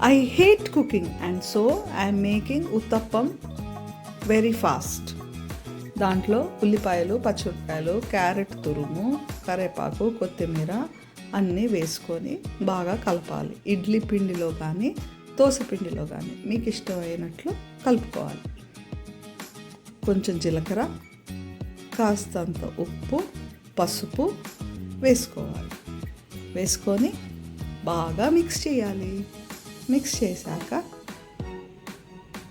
I hate cooking and so I am making uttappam very fast. దాంట్లో ఉల్లిపాయలు, పచ్చిమిరపకాయలు, carrot తురుము, కరివేపాకు, కొత్తిమీర అన్నీ వేసుకొని బాగా కలపాలి. ఇడ్లీ పిండిలో కానీ దోశ పిండిలో కానీ మీకు ఇష్టమైనట్లు కలుపుకోవాలి. కొంచెం జీలకర్ర, కాస్తంత ఉప్పు, పసుపు వేసుకోవాలి. వేసుకొని బాగా మిక్స్ చేయాలి. మిక్స్ చేశాక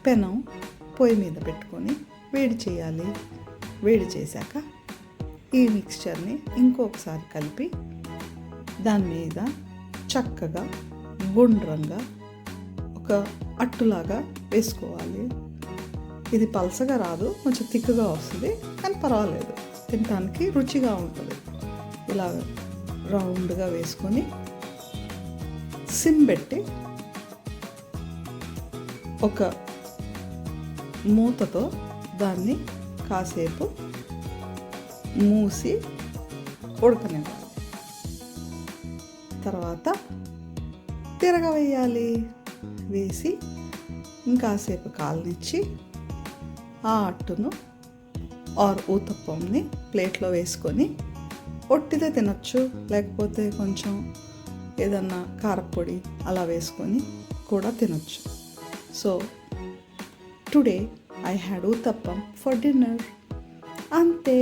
పెనం పొయ్యి మీద పెట్టుకొని వేడి చేయాలి. వేడి చేశాక ఈ మిక్స్చర్ని ఇంకొకసారి కలిపి దాని మీద చక్కగా గుండ్రంగా ఒక అట్టులాగా వేసుకోవాలి. ఇది పలసగా రాదు, కొంచెం తిక్కుగా వస్తుంది, కానీ పర్వాలేదు, తినడానికి రుచిగా ఉంటుంది. ఇలా రౌండ్గా వేసుకొని సిమ్ పెట్టి ఒక మూతతో దాన్ని కాసేపు మూసి ఉడకనివ్వాలి. తర్వాత తిరగవేయాలి. వేసి ఇంకాసేపు కాలనిచ్చి ఆ అట్టును ఊతప్పంని ప్లేట్లో వేసుకొని ఒట్టిదే తినచ్చు, లేకపోతే కొంచెం ఏదన్నా కారపొడి అలా వేసుకొని కూడా తినచ్చు. So today I had uttappam for dinner. Ante.